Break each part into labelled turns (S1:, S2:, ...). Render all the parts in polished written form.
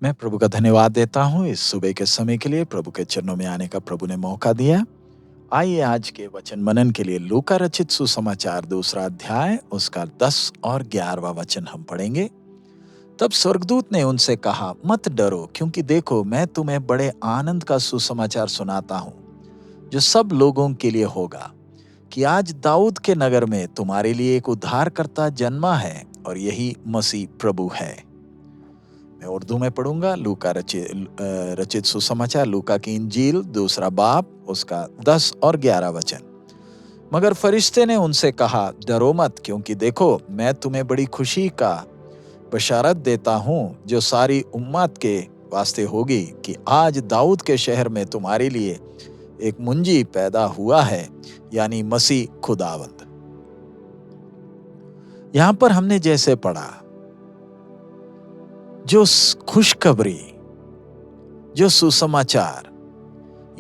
S1: मैं प्रभु का धन्यवाद देता हूँ इस सुबह के समय के लिए। प्रभु के चरणों में आने का प्रभु ने मौका दिया। आइए आज के वचन मनन के लिए लूका रचित सुसमाचार दूसरा अध्याय उसका 10 और 11वां वचन हम पढ़ेंगे। तब स्वर्गदूत ने उनसे कहा, मत डरो, क्योंकि देखो मैं तुम्हें बड़े आनंद का सुसमाचार सुनाता हूँ, जो सब लोगों के लिए होगा, कि आज दाऊद के नगर में तुम्हारे लिए एक उद्धारकर्ता जन्मा है, और यही मसीह प्रभु है। मैं उर्दू में पढ़ूंगा। लूका रचित सुसमाचार, लूका की इंजील दूसरा बाब उसका 10 और 11 वचन। मगर फरिश्ते ने उनसे कहा, डरो मत, क्योंकि देखो मैं तुम्हें बड़ी खुशी का बशारत देता हूं, जो सारी उम्मत के वास्ते होगी, कि आज दाऊद के शहर में तुम्हारे लिए एक मुंजी पैदा हुआ है, यानी मसीह खुदावंद। यहां पर हमने जैसे पढ़ा, जो खुशखबरी, जो सुसमाचार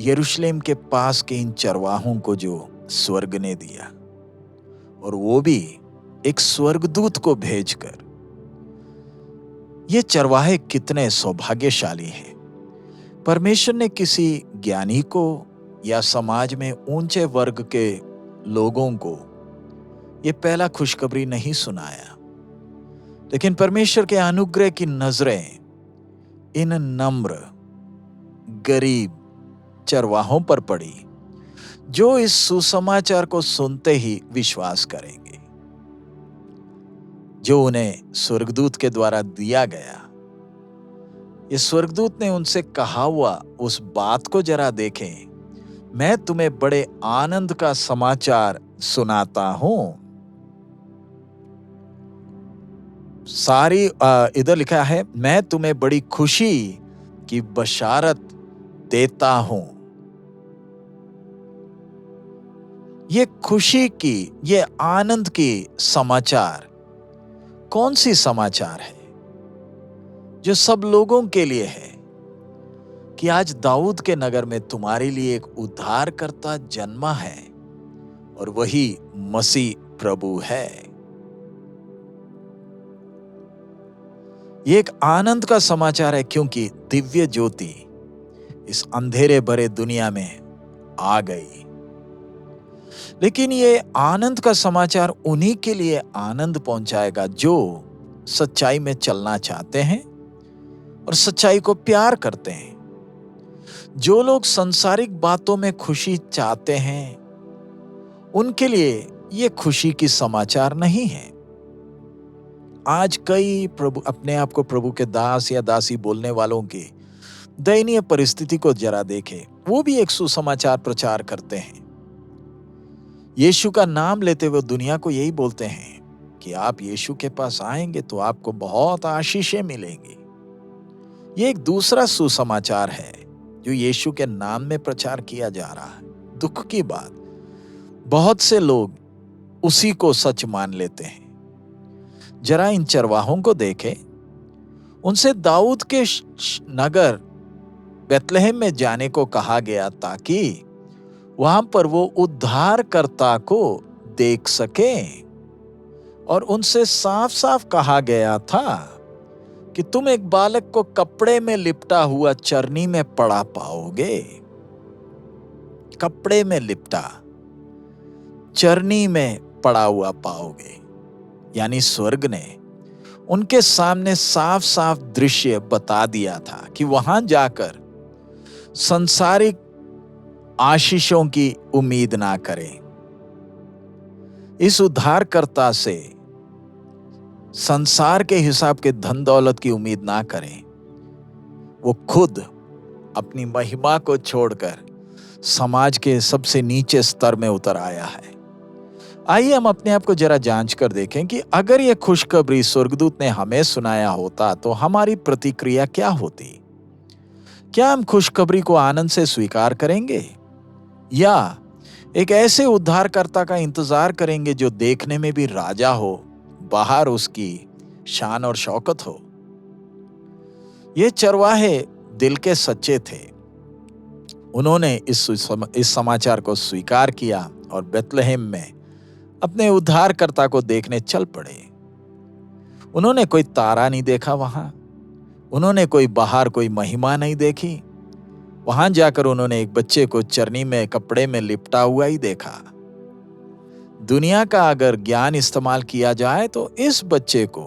S1: यरूशलेम के पास के इन चरवाहों को जो स्वर्ग ने दिया, और वो भी एक स्वर्गदूत को भेजकर। ये चरवाहे कितने सौभाग्यशाली हैं। परमेश्वर ने किसी ज्ञानी को या समाज में ऊंचे वर्ग के लोगों को ये पहला खुशखबरी नहीं सुनाया, लेकिन परमेश्वर के अनुग्रह की नजरें इन नम्र गरीब चरवाहों पर पड़ी, जो इस सुसमाचार को सुनते ही विश्वास करेंगे, जो उन्हें स्वर्गदूत के द्वारा दिया गया। इस स्वर्गदूत ने उनसे कहा हुआ उस बात को जरा देखें, मैं तुम्हें बड़े आनंद का समाचार सुनाता हूं। सारी इधर लिखा है, मैं तुम्हें बड़ी खुशी की बशारत देता हूं। ये खुशी की, ये आनंद की समाचार कौन सी समाचार है? जो सब लोगों के लिए है, कि आज दाऊद के नगर में तुम्हारे लिए एक उद्धारकर्ता जन्मा है, और वही मसीह प्रभु है। ये एक आनंद का समाचार है, क्योंकि दिव्य ज्योति इस अंधेरे भरे दुनिया में आ गई। लेकिन ये आनंद का समाचार उन्हीं के लिए आनंद पहुंचाएगा जो सच्चाई में चलना चाहते हैं और सच्चाई को प्यार करते हैं। जो लोग सांसारिक बातों में खुशी चाहते हैं, उनके लिए ये खुशी की समाचार नहीं है। आज कई प्रभु अपने आप को प्रभु के दास या दासी बोलने वालों की दयनीय परिस्थिति को जरा देखें। वो भी एक सुसमाचार प्रचार करते हैं। यीशु का नाम लेते हुए दुनिया को यही बोलते हैं कि आप यीशु के पास आएंगे तो आपको बहुत आशीषें मिलेंगी। ये एक दूसरा सुसमाचार है जो यीशु के नाम में प्रचार किया जा रहा है। दुख की बात, बहुत से लोग उसी को सच मान लेते हैं। जरा इन चरवाहों को देखें। उनसे दाऊद के नगर बेथलेहम में जाने को कहा गया, ताकि वहां पर वो उद्धारकर्ता को देख सकें। और उनसे साफ साफ कहा गया था कि तुम एक बालक को कपड़े में लिपटा हुआ चरनी में पड़ा पाओगे। कपड़े में लिपटा, चरनी में पड़ा हुआ पाओगे। यानी स्वर्ग ने उनके सामने साफ साफ दृश्य बता दिया था कि वहां जाकर संसारिक आशीषों की उम्मीद ना करें। इस उद्धारकर्ता से संसार के हिसाब के धन दौलत की उम्मीद ना करें। वो खुद अपनी महिमा को छोड़कर समाज के सबसे नीचे स्तर में उतर आया है। आइए हम अपने आप को जरा जांच कर देखें कि अगर ये खुशखबरी स्वर्गदूत ने हमें सुनाया होता तो हमारी प्रतिक्रिया क्या होती। क्या हम खुशखबरी को आनंद से स्वीकार करेंगे, या एक ऐसे उद्धारकर्ता का इंतजार करेंगे जो देखने में भी राजा हो, बाहर उसकी शान और शौकत हो। ये चरवाहे दिल के सच्चे थे। उन्होंने इस समाचार को स्वीकार किया और बेथलेहम में अपने उद्धारकर्ता को देखने चल पड़े। उन्होंने कोई तारा नहीं देखा वहां, उन्होंने कोई बाहर कोई महिमा नहीं देखी। वहां जाकर उन्होंने एक बच्चे को चरनी में कपड़े में लिपटा हुआ ही देखा। दुनिया का अगर ज्ञान इस्तेमाल किया जाए तो इस बच्चे को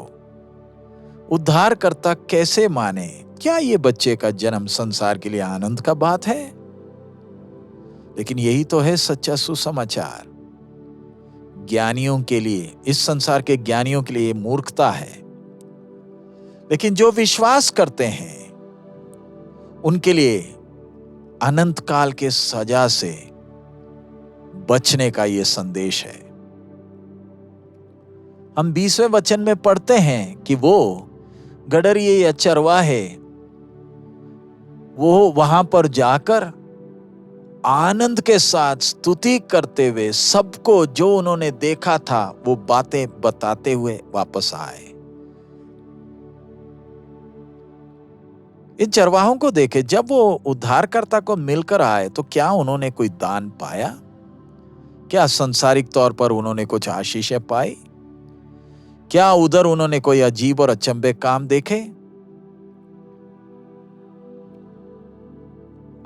S1: उद्धारकर्ता कैसे माने? क्या ये बच्चे का जन्म संसार के लिए आनंद का बात है? लेकिन यही तो है सच्चा सुसमाचार। ज्ञानियों के लिए, इस संसार के ज्ञानियों के लिए मूर्खता है, लेकिन जो विश्वास करते हैं उनके लिए अनंत काल के सजा से बचने का यह संदेश है। हम 20वें वचन में पढ़ते हैं कि वो गडरिये या चरवाहे वो वहां पर जाकर आनंद के साथ स्तुति करते हुए सबको जो उन्होंने देखा था वो बातें बताते हुए वापस आए। इन चरवाहों को देखे, जब वो उद्धारकर्ता को मिलकर आए तो क्या उन्होंने कोई दान पाया? क्या संसारिक तौर पर उन्होंने कुछ आशीषें पाई? क्या उधर उन्होंने कोई अजीब और अचंभे काम देखे?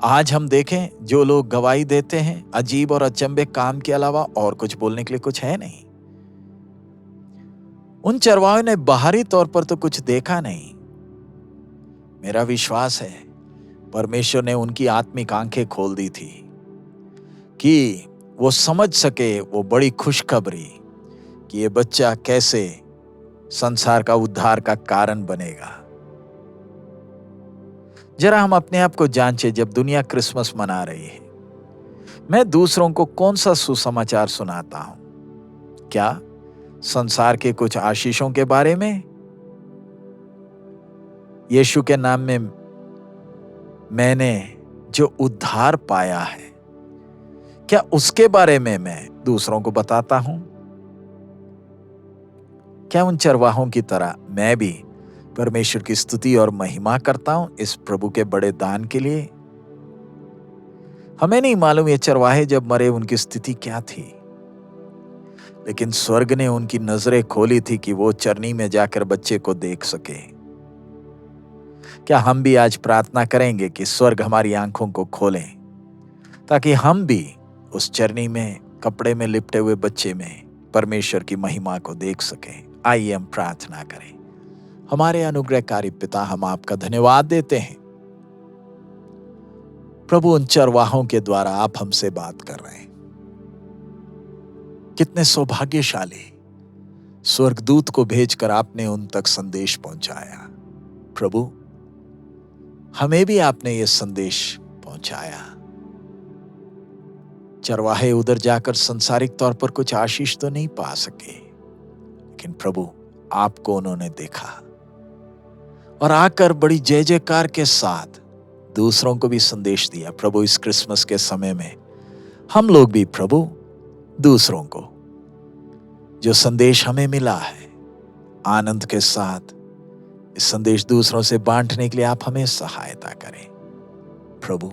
S1: आज हम देखें जो लोग गवाही देते हैं, अजीब और अचंभे काम के अलावा और कुछ बोलने के लिए कुछ है नहीं। उन चरवाहों ने बाहरी तौर पर तो कुछ देखा नहीं। मेरा विश्वास है परमेश्वर ने उनकी आत्मिक आंखें खोल दी थी कि वो समझ सके वो बड़ी खुशखबरी कि ये बच्चा कैसे संसार का उद्धार का कारण बनेगा। जरा हम अपने आप को जांचें, जब दुनिया क्रिसमस मना रही है, मैं दूसरों को कौन सा सुसमाचार सुनाता हूं? क्या संसार के कुछ आशीषों के बारे में? यीशु के नाम में मैंने जो उद्धार पाया है, क्या उसके बारे में मैं दूसरों को बताता हूं? क्या उन चरवाहों की तरह मैं भी परमेश्वर की स्तुति और महिमा करता हूं इस प्रभु के बड़े दान के लिए? हमें नहीं मालूम ये चरवाहे जब मरे उनकी स्थिति क्या थी, लेकिन स्वर्ग ने उनकी नजरें खोली थी कि वो चरनी में जाकर बच्चे को देख सके। क्या हम भी आज प्रार्थना करेंगे कि स्वर्ग हमारी आंखों को खोलें ताकि हम भी उस चरनी में कपड़े में लिपटे हुए बच्चे में परमेश्वर की महिमा को देख सकें? आइए हम प्रार्थना करें। हमारे अनुग्रहकारी पिता, हम आपका धन्यवाद देते हैं प्रभु, उन चरवाहों के द्वारा आप हमसे बात कर रहे हैं। कितने सौभाग्यशाली, स्वर्गदूत को भेजकर आपने उन तक संदेश पहुंचाया। प्रभु, हमें भी आपने ये संदेश पहुंचाया। चरवाहे उधर जाकर संसारिक तौर पर कुछ आशीष तो नहीं पा सके, लेकिन प्रभु आपको उन्होंने देखा और आकर बड़ी जय जयकार के साथ दूसरों को भी संदेश दिया। प्रभु, इस क्रिसमस के समय में हम लोग भी प्रभु दूसरों को जो संदेश हमें मिला है, आनंद के साथ इस संदेश दूसरों से बांटने के लिए आप हमें सहायता करें। प्रभु,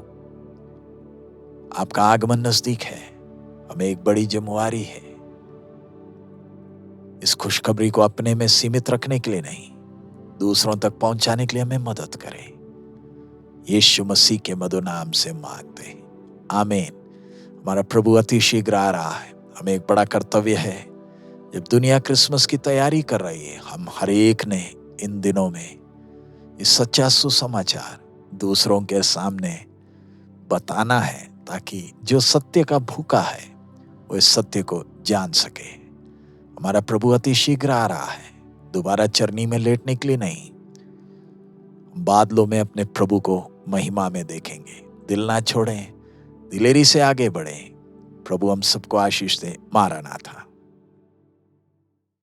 S1: आपका आगमन नजदीक है, हमें एक बड़ी जिम्मेवारी है। इस खुशखबरी को अपने में सीमित रखने के लिए नहीं, दूसरों तक पहुंचाने के लिए हमें मदद करें। यीशु मसीह के मधुर नाम से मांगते हैं, आमीन। हमारा प्रभु अति शीघ्र आ रहा है। हमें एक बड़ा कर्तव्य है, जब दुनिया क्रिसमस की तैयारी कर रही है, हम हर एक ने इन दिनों में इस सच्चा सुसमाचार दूसरों के सामने बताना है, ताकि जो सत्य का भूखा है वो इस सत्य को जान सके। हमारा प्रभु अति शीघ्र आ रहा है, दोबारा चरनी में लेटने के लिए नहीं, बादलों में अपने प्रभु को महिमा में देखेंगे। दिल ना छोड़ें, दिलेरी से आगे बढ़ें। प्रभु हम सबको आशीष दे। मारानाथा।